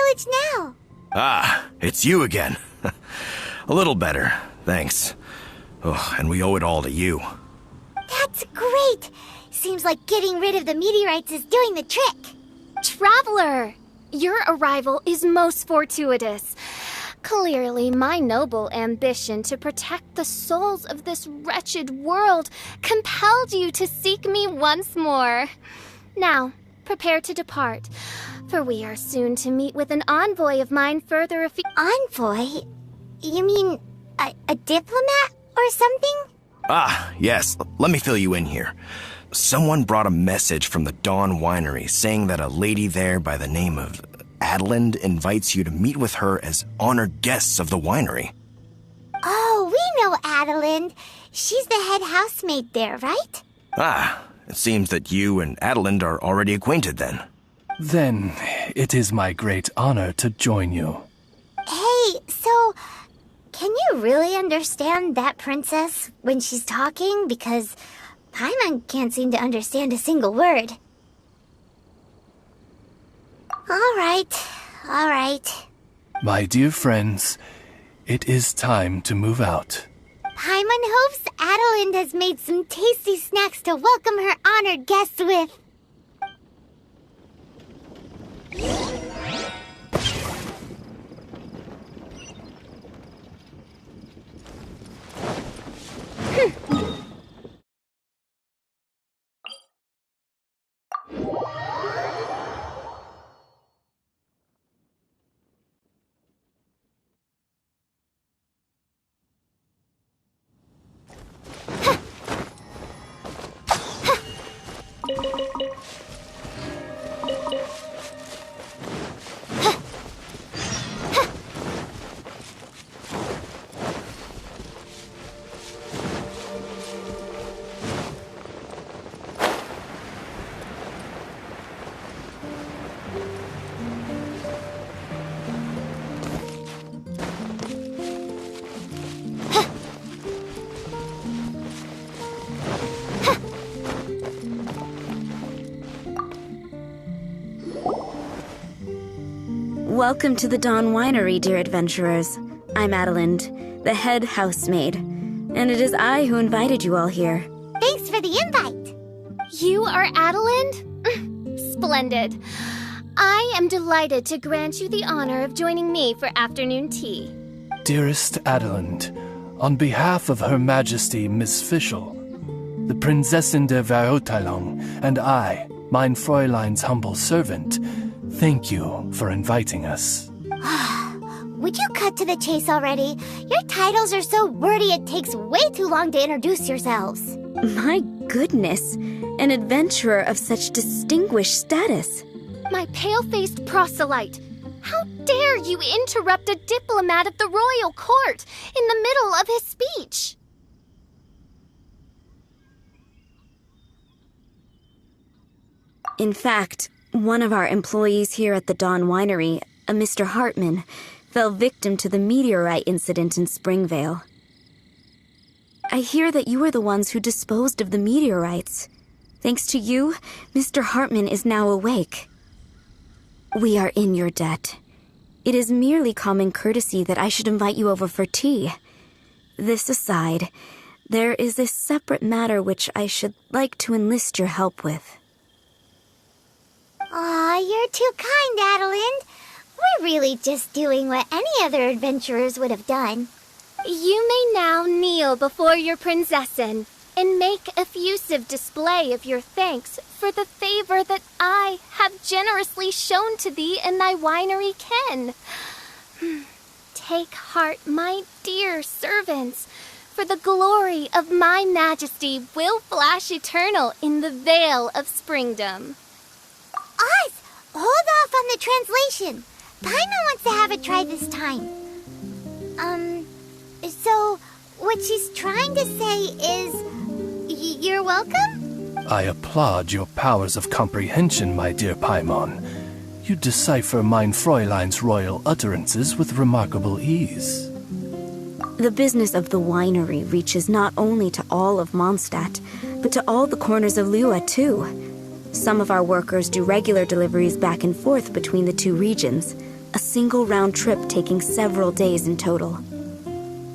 mileage now? Ah, it's you again. A little better, thanks. Oh, and we owe it all to you. That's great! Seems like getting rid of the meteorites is doing the trick. Traveler! Your arrival is most fortuitous. Clearly, my noble ambition to protect the souls of this wretched world compelled you to seek me once more. Now, prepare to depart, for we are soon to meet with an envoy of mine further afield. Envoy? You mean a diplomat or something? Ah, yes. Let me fill you in here. Someone brought a message from the Dawn Winery saying that a lady there by the name of Adalind invites you to meet with her as honored guests of the winery. Oh, we know Adalind. She's the head housemaid there, right? Ah, it seems that you and Adalind are already acquainted then. Then it is my great honor to join you. Hey, so can you really understand that princess when she's talking? Because Paimon can't seem to understand a single word. All right. My dear friends, it is time to move out. Paimon hopes Adalind has made some tasty snacks to welcome her honored guests with. Welcome to the Dawn Winery, dear adventurers. I'm Adalind, the head housemaid, and it is I who invited you all here. Thanks for the invite. You are Adalind? Splendid. I am delighted to grant you the honor of joining me for afternoon tea. Dearest Adalind, on behalf of Her Majesty Miss Fischl, the Prinzessin der Verurteilung, and I, mein Fräulein's humble servant, thank you for inviting us. Would you cut to the chase already? Your titles are so wordy it takes way too long to introduce yourselves. My goodness, an adventurer of such distinguished status. My pale-faced proselyte. How dare you interrupt a diplomat of the royal court in the middle of his speech? In fact, one of our employees here at the Dawn Winery, a Mr. Hartman, fell victim to the meteorite incident in Springvale. I hear that you were the ones who disposed of the meteorites. Thanks to you, Mr. Hartman is now awake. We are in your debt. It is merely common courtesy that I should invite you over for tea. This aside, there is a separate matter which I should like to enlist your help with. Aw, you're too kind, Adalind. We're really just doing what any other adventurers would have done. You may now kneel before your Prinzessin and make effusive display of your thanks for the favor that I have generously shown to thee and thy winery ken. Take heart, my dear servants, for the glory of my majesty will flash eternal in the vale of springdom. Oz, hold off on the translation. Paimon wants to have it tried this time. So what she's trying to say is, you're welcome? I applaud your powers of comprehension, my dear Paimon. You decipher mein Fräulein's royal utterances with remarkable ease. The business of the winery reaches not only to all of Mondstadt, but to all the corners of Lua, too. Some of our workers do regular deliveries back and forth between the two regions, a single round trip taking several days in total.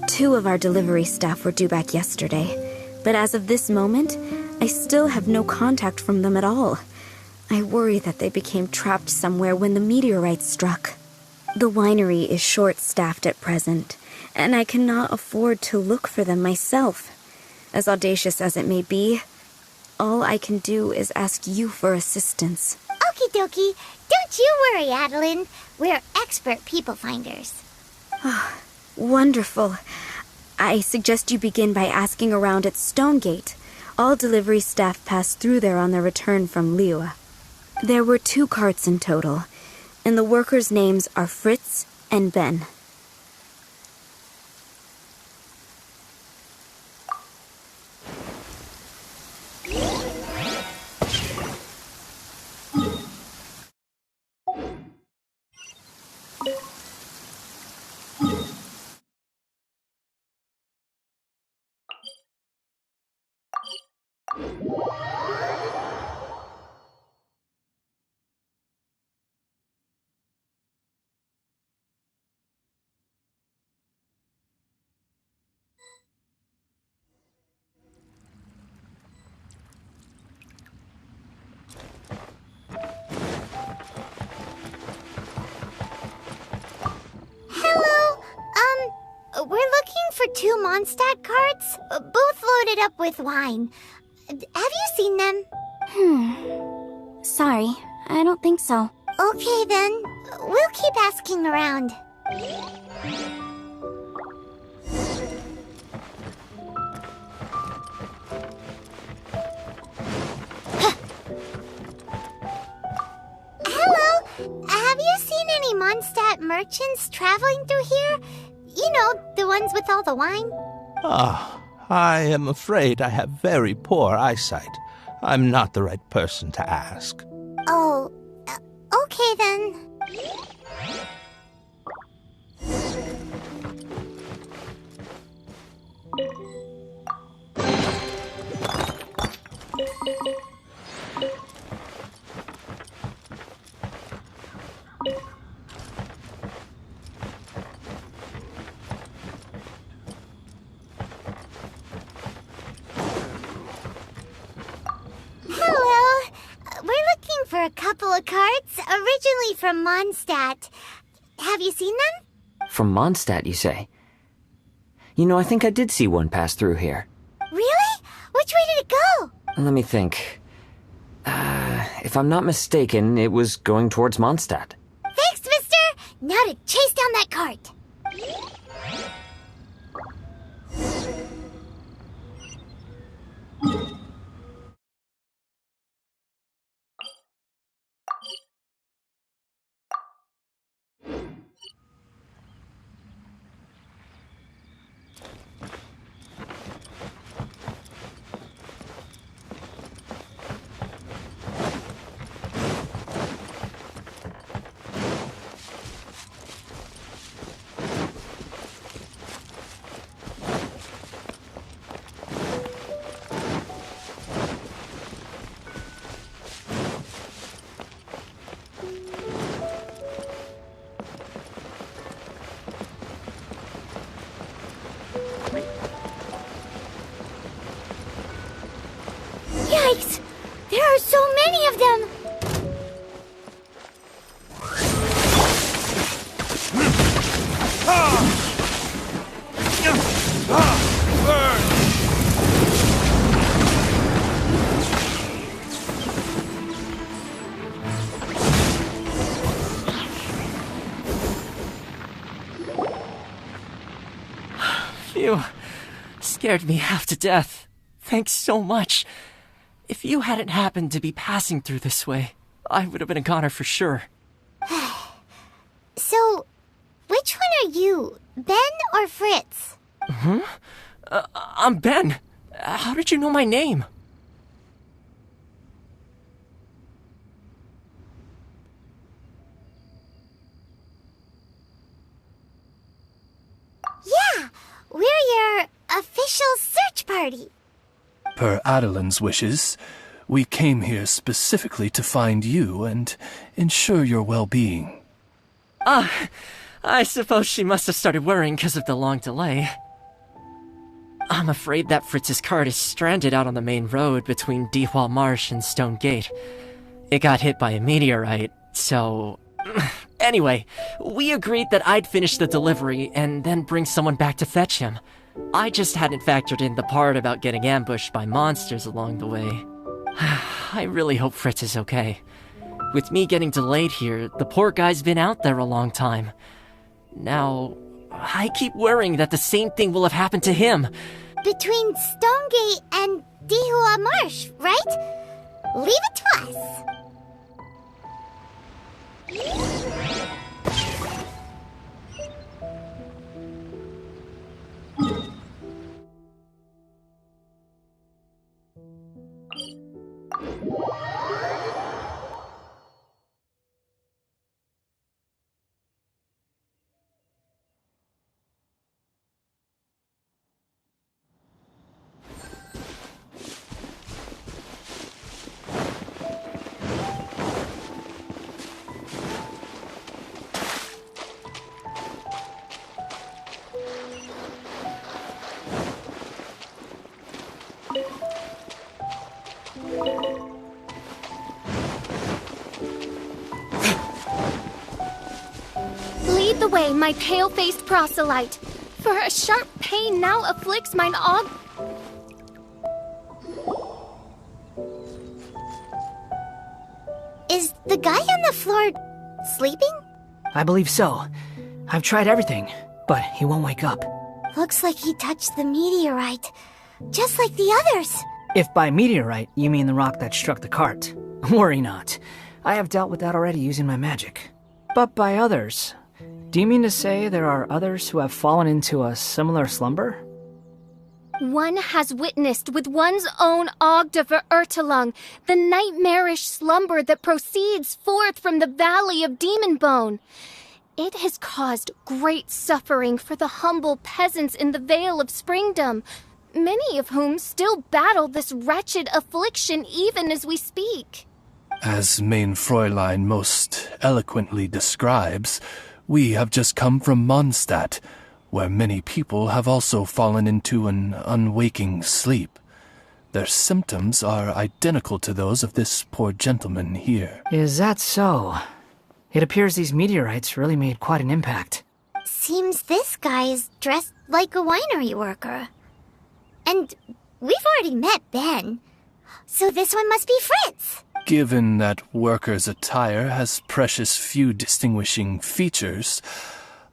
2 of our delivery staff were due back yesterday, but as of this moment, I still have no contact from them at all. I worry that they became trapped somewhere when the meteorite struck. The winery is short-staffed at present, and I cannot afford to look for them myself. As audacious as it may be, all I can do is ask you for assistance. Okie dokie. Don't you worry, Adeline. We're expert people finders. Wonderful. I suggest you begin by asking around at Stonegate. All delivery staff passed through there on their return from Liyue. There were 2 carts in total, and the workers' names are Fritz and Ben. We're looking for 2 Mondstadt carts, both loaded up with wine. Have you seen them? Sorry, I don't think so. Okay then, we'll keep asking around. Hello, have you seen any Mondstadt merchants traveling through here? You know, the ones with all the wine? I am afraid I have very poor eyesight. I'm not the right person to ask. Oh, okay then. For a couple of carts, originally from Mondstadt. Have you seen them? From Mondstadt, you say? You know, I think I did see one pass through here. Really? Which way did it go? Let me think. If I'm not mistaken, it was going towards Mondstadt. Thanks, mister! Now to chase down that cart. Yikes! There are so many of them! Phew. Scared me half to death. Thanks so much. If you hadn't happened to be passing through this way, I would have been a goner for sure. So, which one are you, Ben or Fritz? I'm Ben. How did you know my name? Yeah, we're your official search party. Per Adeline's wishes, we came here specifically to find you and ensure your well-being. I suppose she must have started worrying because of the long delay. I'm afraid that Fritz's cart is stranded out on the main road between Dihua Marsh and Stone Gate. It got hit by a meteorite, so... Anyway, we agreed that I'd finish the delivery and then bring someone back to fetch him. I just hadn't factored in the part about getting ambushed by monsters along the way. I really hope Fritz is okay. With me getting delayed here, the poor guy's been out there a long time. Now, I keep worrying that the same thing will have happened to him. Between Stonegate and Dihua Marsh, right? Leave it to us. Lead the way, my pale-faced proselyte, for a sharp pain now afflicts mine aug... Is the guy on the floor sleeping? I believe so. I've tried everything, but he won't wake up. Looks like he touched the meteorite, just like the others. If by meteorite you mean the rock that struck the cart, worry not. I have dealt with that already using my magic. But by others, do you mean to say there are others who have fallen into a similar slumber? One has witnessed with one's own Ogde Verurtelung the nightmarish slumber that proceeds forth from the valley of Demon Bone. It has caused great suffering for the humble peasants in the Vale of Springdom, many of whom still battle this wretched affliction even as we speak. As Mein Fräulein most eloquently describes, we have just come from Mondstadt, where many people have also fallen into an unwaking sleep. Their symptoms are identical to those of this poor gentleman here. Is that so? It appears these meteorites really made quite an impact. Seems this guy is dressed like a winery worker. And we've already met Ben, so this one must be Fritz. Given that worker's attire has precious few distinguishing features,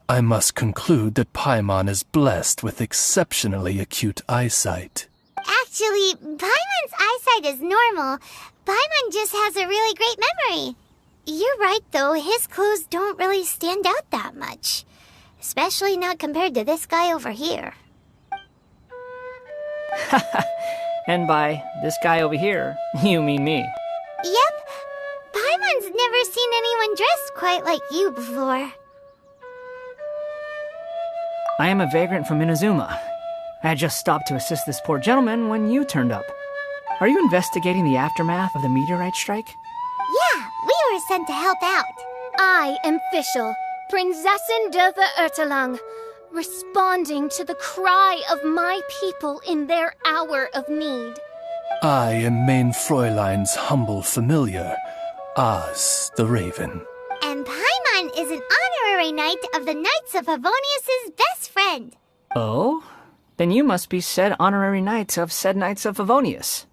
I must conclude that Paimon is blessed with exceptionally acute eyesight. Actually, Paimon's eyesight is normal. Paimon just has a really great memory. You're right, though. His clothes don't really stand out that much. Especially not compared to this guy over here. And by this guy over here, you mean me. Yep. Paimon's never seen anyone dressed quite like you before. I am a vagrant from Inazuma. I had just stopped to assist this poor gentleman when you turned up. Are you investigating the aftermath of the meteorite strike? Yeah, we were sent to help out. I am Fischl, Prinzessin de Verurtelung, responding to the cry of my people in their hour of need. I am Mein Fräulein's humble familiar, Oz the Raven. And Paimon is an honorary knight of the Knights of Favonius's best friend. Oh? Then you must be said honorary knight of said Knights of Favonius.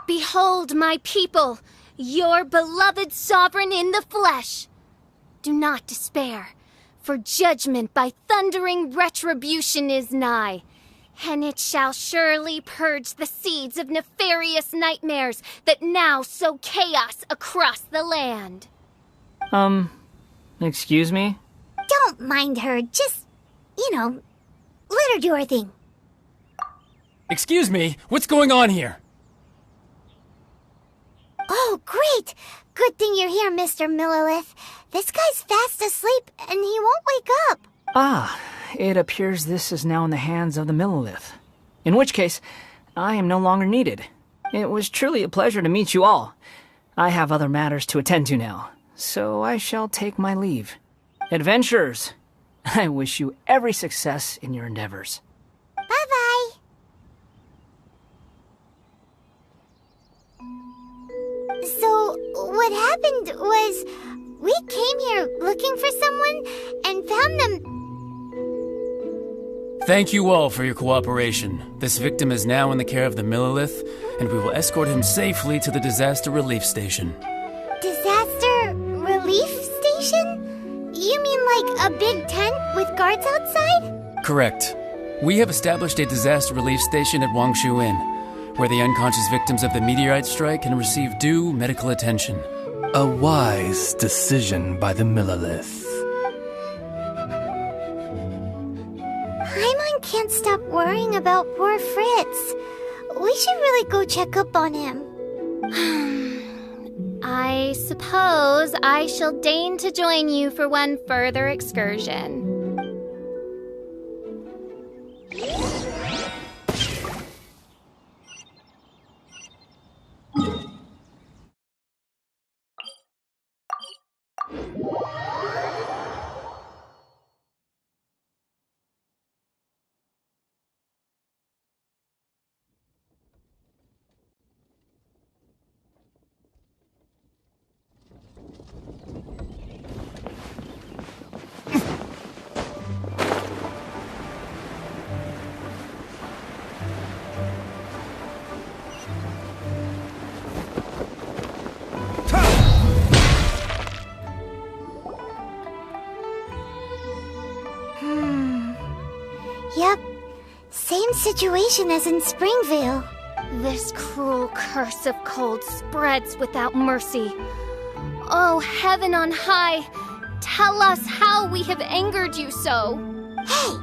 Behold, my people, your beloved sovereign in the flesh. Do not despair, for judgment by thundering retribution is nigh, and it shall surely purge the seeds of nefarious nightmares that now sow chaos across the land. Excuse me? Don't mind her, just, let her do her thing. Excuse me, what's going on here? Oh, great! Good thing you're here, Mr. Millilith. This guy's fast asleep, and he won't wake up. Ah, it appears this is now in the hands of the Millilith. In which case, I am no longer needed. It was truly a pleasure to meet you all. I have other matters to attend to now, so I shall take my leave. Adventurers, I wish you every success in your endeavors. Bye-bye. So, what happened was, we came here looking for someone and found them. Thank you all for your cooperation. This victim is now in the care of the Millilith, and we will escort him safely to the disaster relief station. Disaster relief station? You mean like a big tent with guards outside? Correct. We have established a disaster relief station at Wangshu Inn, where the unconscious victims of the meteorite strike can receive due medical attention. A wise decision by the Millilith. Paimon can't stop worrying about poor Fritz. We should really go check up on him. I suppose I shall deign to join you for one further excursion. Yep, same situation as in Springvale. This cruel curse of cold spreads without mercy. Oh, heaven on high, tell us how we have angered you so. Hey,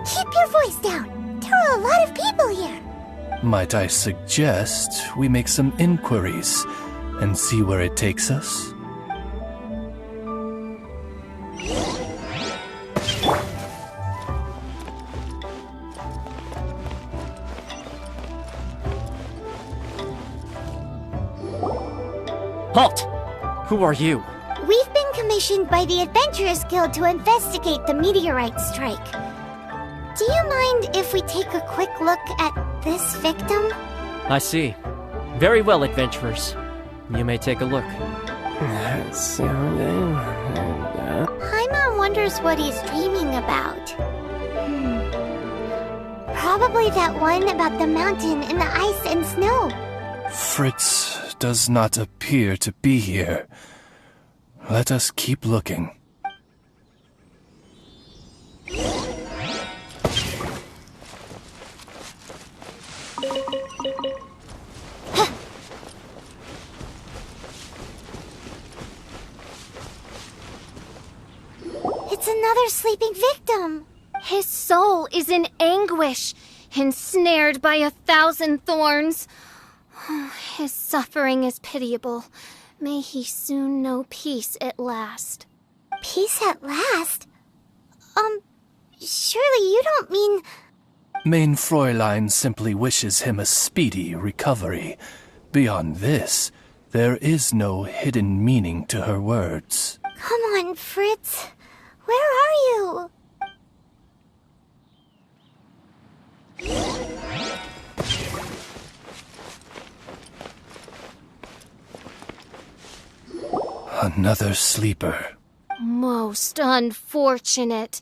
keep your voice down. There are a lot of people here. Might I suggest we make some inquiries and see where it takes us? Halt! Who are you? We've been commissioned by the Adventurers Guild to investigate the meteorite strike. Do you mind if we take a quick look at this victim? I see. Very well, adventurers. You may take a look. Paimon wonders what he's dreaming about. Probably that one about the mountain and the ice and snow. Fritz does not appear to be here. Let us keep looking. It's another sleeping victim. His soul is in anguish, ensnared by 1,000 thorns. His suffering is pitiable. May he soon know peace at last. Peace at last? Surely you don't mean... Mein Fräulein simply wishes him a speedy recovery. Beyond this, there is no hidden meaning to her words. Come on, Fritz. Where are you? Another sleeper. Most unfortunate.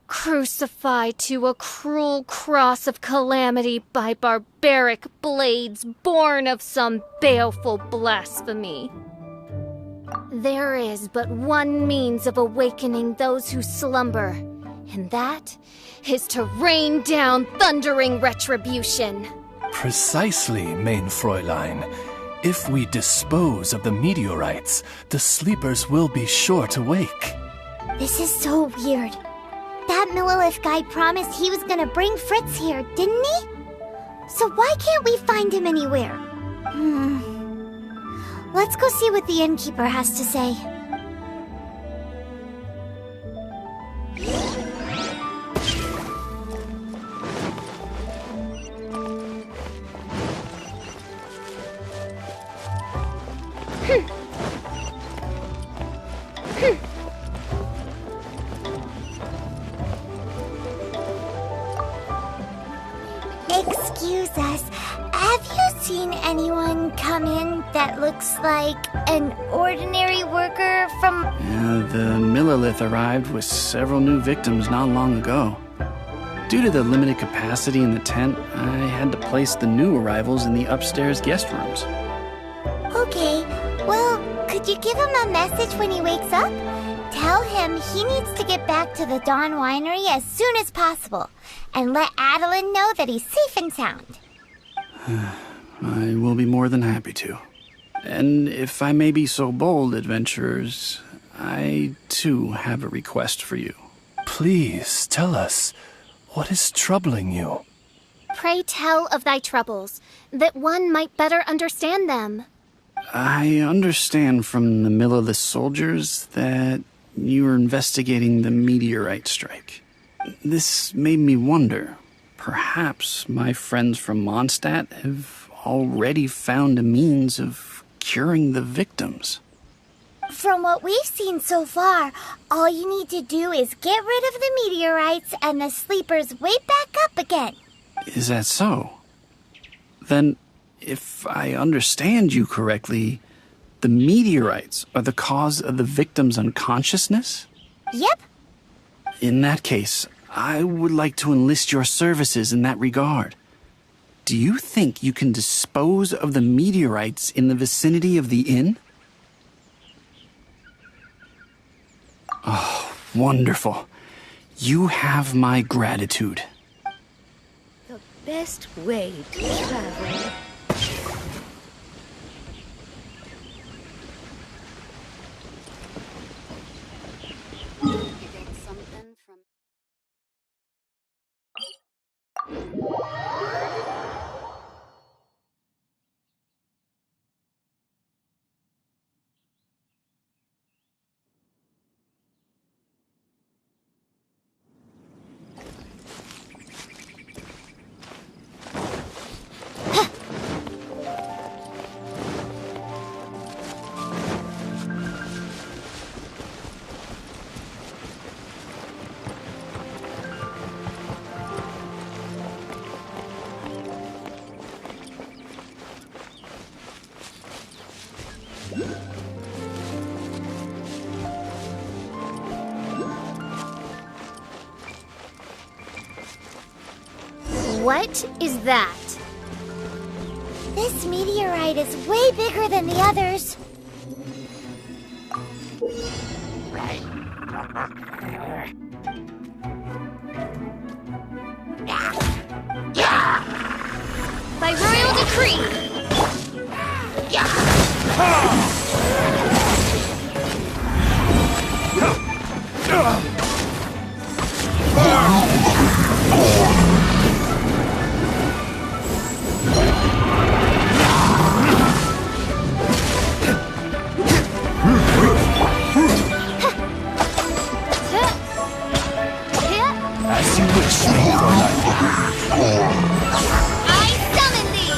Crucified to a cruel cross of calamity by barbaric blades born of some baleful blasphemy. There is but one means of awakening those who slumber, and that is to rain down thundering retribution. Precisely, Mein Fräulein. If we dispose of the meteorites, the sleepers will be sure to wake. This is so weird. That Millilith guy promised he was gonna bring Fritz here, didn't he? So why can't we find him anywhere? Let's go see what the innkeeper has to say. Excuse us, have you seen anyone come in that looks like an ordinary worker from... The Millilith arrived with several new victims not long ago. Due to the limited capacity in the tent, I had to place the new arrivals in the upstairs guest rooms. Okay, well, could you give him a message when he wakes up? Tell him he needs to get back to the Dawn Winery as soon as possible, and let Adeline know that he's safe and sound. I will be more than happy to. And if I may be so bold, adventurers, I too have a request for you. Please tell us, what is troubling you? Pray tell of thy troubles, that one might better understand them. I understand from the Millilith soldiers that you are investigating the meteorite strike. This made me wonder, perhaps my friends from Mondstadt have already found a means of curing the victims. From what we've seen so far, all you need to do is get rid of the meteorites and the sleepers wake back up again. Is that so? Then, if I understand you correctly, the meteorites are the cause of the victim's unconsciousness? Yep. In that case, I would like to enlist your services in that regard. Do you think you can dispose of the meteorites in the vicinity of the inn? Oh, wonderful. You have my gratitude. The best way to travel. What is that? This meteorite is way bigger than the others. By royal decree! As you wish, I summon thee!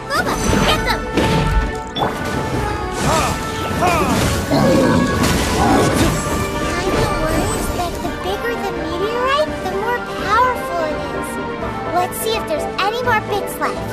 Bubba, get them! Kinda worries that the bigger the meteorite, the more powerful it is. Let's see if there's any more bits left.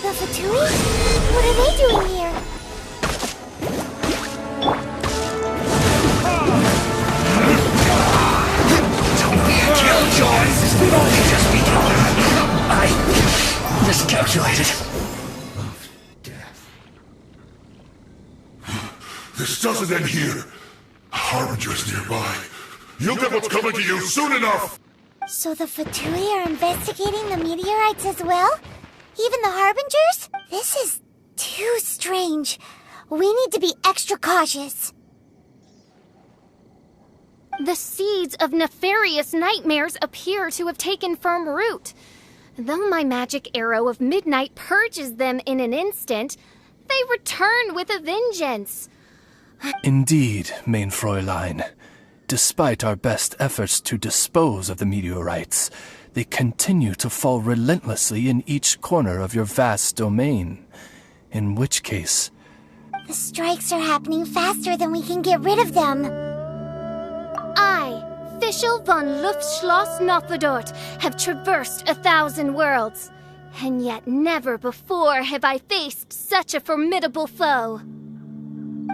The Fatui? What are they doing here? I miscalculated. This doesn't end here. Harbinger's nearby. You'll get what's coming to you soon enough. So the Fatui are investigating the meteorites as well? Even the Harbingers? This is too strange. We need to be extra cautious. The seeds of nefarious nightmares appear to have taken firm root. Though my magic arrow of midnight purges them in an instant, they return with a vengeance. Indeed, main Fräulein. Despite our best efforts to dispose of the meteorites, they continue to fall relentlessly in each corner of your vast domain. In which case... The strikes are happening faster than we can get rid of them. I, Fischl von Luftschloss Nothadort, have traversed 1,000 worlds. And yet never before have I faced such a formidable foe.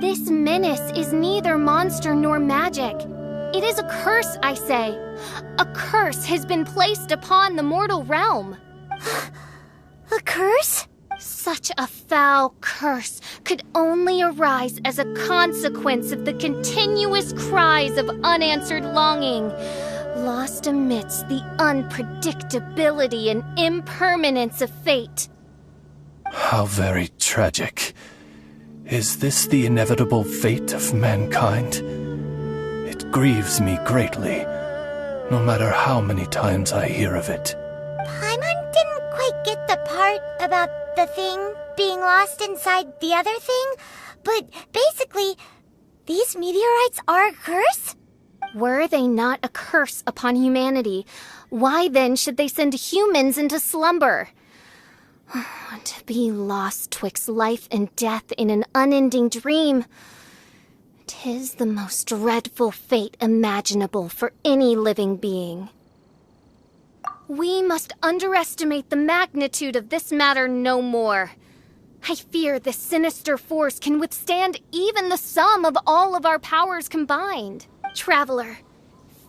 This menace is neither monster nor magic. It is a curse, I say. A curse has been placed upon the mortal realm. A curse? Such a foul curse could only arise as a consequence of the continuous cries of unanswered longing, lost amidst the unpredictability and impermanence of fate. How very tragic. Is this the inevitable fate of mankind? It grieves me greatly, no matter how many times I hear of it. Paimon didn't quite get the part about the thing being lost inside the other thing, but basically, these meteorites are a curse? Were they not a curse upon humanity, why then should they send humans into slumber? To be lost twixt life and death in an unending dream, 'tis the most dreadful fate imaginable for any living being. We must underestimate the magnitude of this matter no more. I fear this sinister force can withstand even the sum of all of our powers combined. Traveler,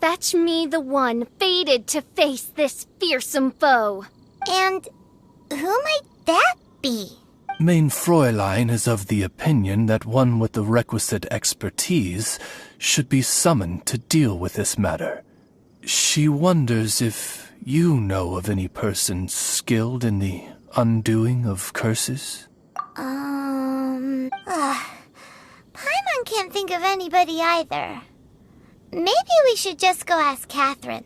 fetch me the one fated to face this fearsome foe. And who might that be? Main Fräulein is of the opinion that one with the requisite expertise should be summoned to deal with this matter. She wonders if you know of any person skilled in the undoing of curses? Paimon can't think of anybody either. Maybe we should just go ask Catherine.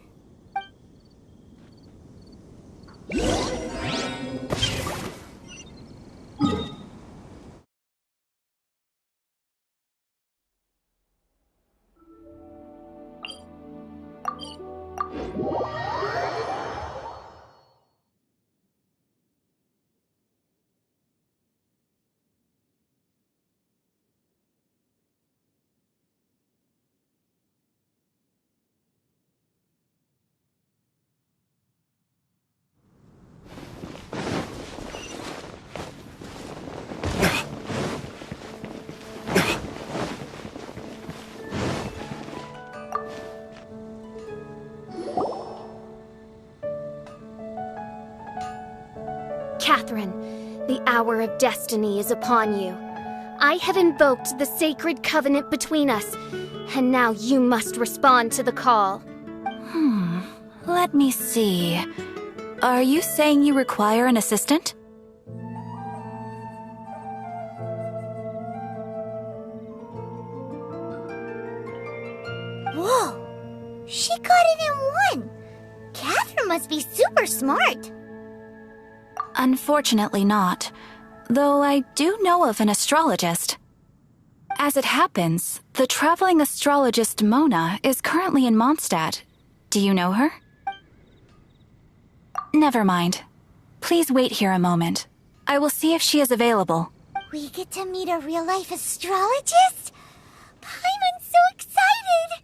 Catherine, the hour of destiny is upon you. I have invoked the sacred covenant between us, and now you must respond to the call. Let me see. Are you saying you require an assistant? Whoa! She got it in one! Catherine must be super smart! Unfortunately not, though I do know of an astrologist. As it happens, the traveling astrologist Mona is currently in Mondstadt. Do you know her? Never mind. Please wait here a moment. I will see if she is available. We get to meet a real-life astrologist? Paimon's so excited!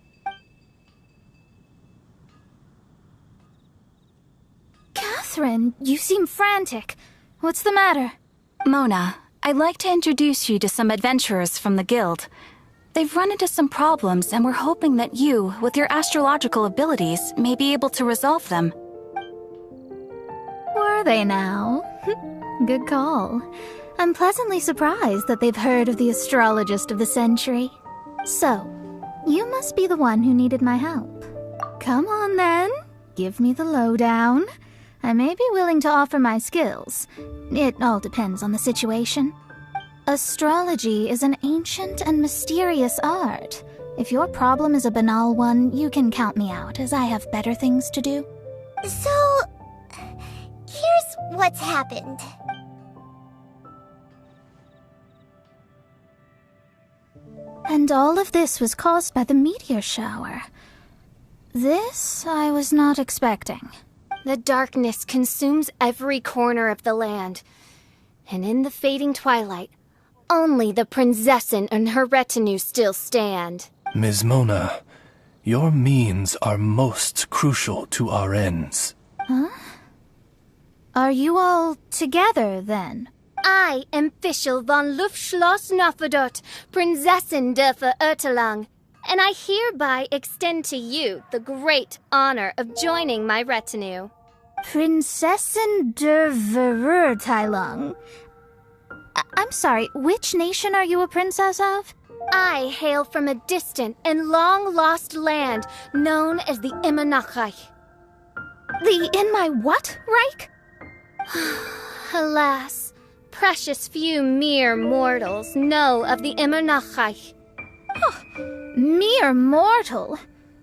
Catherine, you seem frantic. What's the matter? Mona, I'd like to introduce you to some adventurers from the guild. They've run into some problems and we're hoping that you, with your astrological abilities, may be able to resolve them. Were they now? Good call. I'm pleasantly surprised that they've heard of the astrologist of the century. So, you must be the one who needed my help. Come on then. Give me the lowdown. I may be willing to offer my skills. It all depends on the situation. Astrology is an ancient and mysterious art. If your problem is a banal one, you can count me out, as I have better things to do. So, here's what's happened. And all of this was caused by the meteor shower. This I was not expecting. The darkness consumes every corner of the land. And in the fading twilight, only the Prinzessin and her retinue still stand. Ms. Mona, your means are most crucial to our ends. Huh? Are you all together, then? I am Fischl von Luftschloss Nofadot, Prinzessin der Verurteilung, and I hereby extend to you the great honor of joining my retinue. Prinzessin der Verurteilung? I'm sorry, which nation are you a princess of? I hail from a distant and long-lost land known as the Immernachtreich. The in my what, Reich? Alas, precious few mere mortals know of the Immernachtreich. Mere mortal?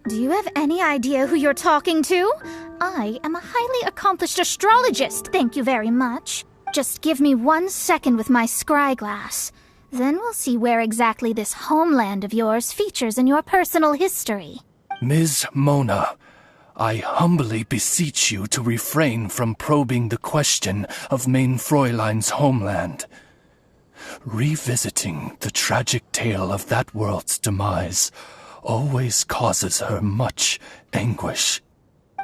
Do you have any idea who you're talking to? I am a highly accomplished astrologist, thank you very much. Just give me 1 second with my scryglass. Then we'll see where exactly this homeland of yours features in your personal history. Ms. Mona, I humbly beseech you to refrain from probing the question of Main Fräulein's homeland. Revisiting the tragic tale of that world's demise always causes her much anguish.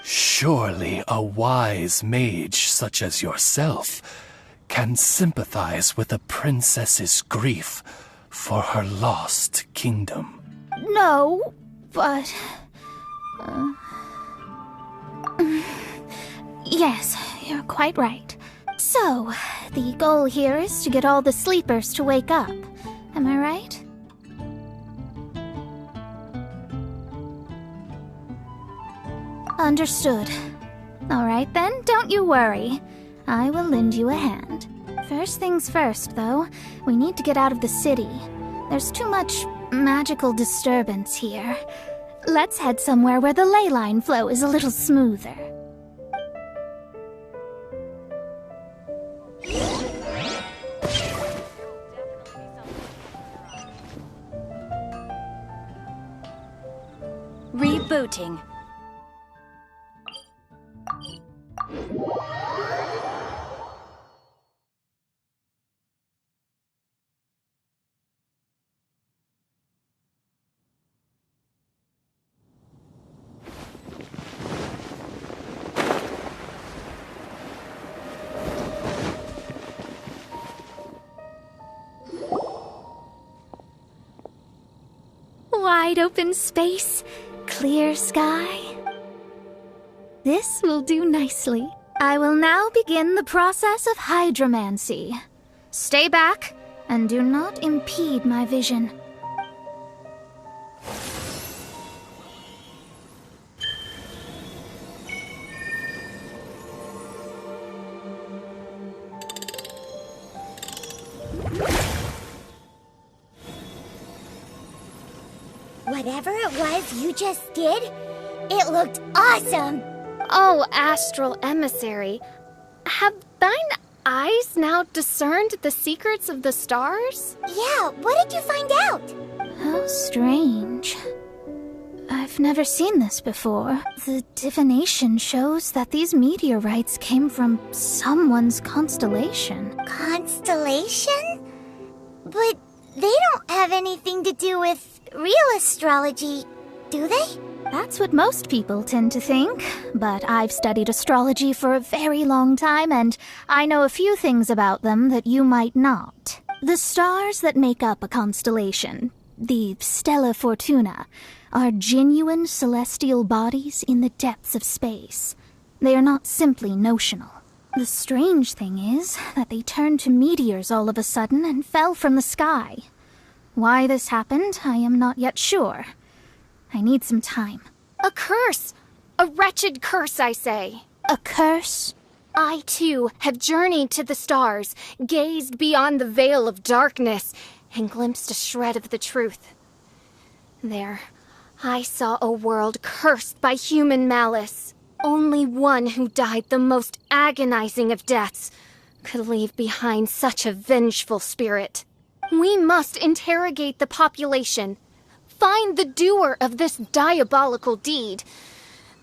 Surely a wise mage such as yourself can sympathize with a princess's grief for her lost kingdom. No, but... Yes, you're quite right. So, the goal here is to get all the sleepers to wake up. Am I right? Understood. All right then, don't you worry. I will lend you a hand. First things first, though, we need to get out of the city. There's too much magical disturbance here. Let's head somewhere where the ley line flow is a little smoother. Rebooting. Wide open space, clear sky. This will do nicely. I will now begin the process of hydromancy. Stay back and do not impede my vision. Whatever it was you just did, it looked awesome! Oh, astral emissary, have thine eyes now discerned the secrets of the stars? Yeah, what did you find out? How strange. I've never seen this before. The divination shows that these meteorites came from someone's constellation. Constellation? But they don't have anything to do with real astrology, do they? That's what most people tend to think, but I've studied astrology for a very long time, and I know a few things about them that you might not. The stars that make up a constellation, the Stella Fortuna, are genuine celestial bodies in the depths of space. They are not simply notional. The strange thing is that they turned to meteors all of a sudden and fell from the sky. Why this happened, I am not yet sure. I need some time. A curse! A wretched curse, I say. A curse? I, too, have journeyed to the stars, gazed beyond the veil of darkness, and glimpsed a shred of the truth. There, I saw a world cursed by human malice. Only one who died the most agonizing of deaths could leave behind such a vengeful spirit. We must interrogate the population, find the doer of this diabolical deed.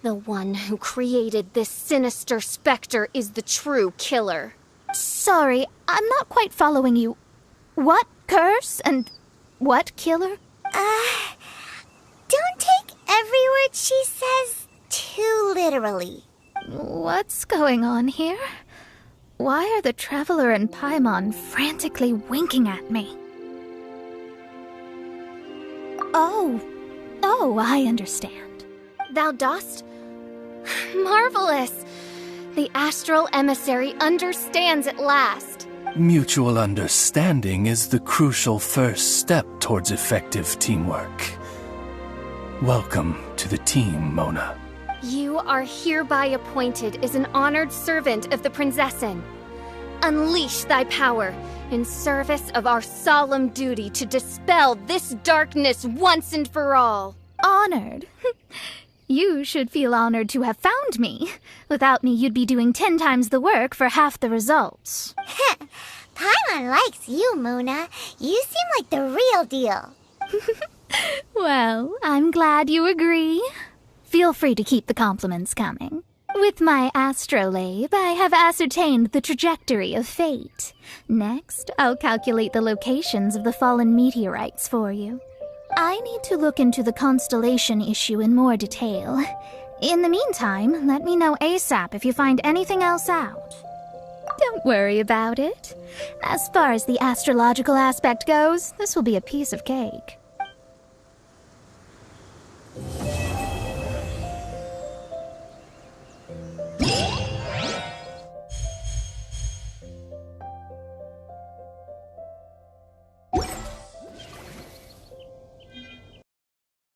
The one who created this sinister specter is the true killer. Sorry, I'm not quite following you. What curse and what killer? Don't take every word she says too literally. What's going on here? Why are the Traveler and Paimon frantically winking at me? Oh, I understand. Thou dost? Marvelous! The astral emissary understands at last. Mutual understanding is the crucial first step towards effective teamwork. Welcome to the team, Mona. You are hereby appointed as an honored servant of the Prinzessin. Unleash thy power in service of our solemn duty to dispel this darkness once and for all. Honored? You should feel honored to have found me. Without me, you'd be doing 10 times the work for half the results. Paimon likes you, Mona. You seem like the real deal. Well, I'm glad you agree. Feel free to keep the compliments coming. With my astrolabe, I have ascertained the trajectory of fate. Next, I'll calculate the locations of the fallen meteorites for you. I need to look into the constellation issue in more detail. In the meantime, let me know ASAP if you find anything else out. Don't worry about it. As far as the astrological aspect goes, this will be a piece of cake.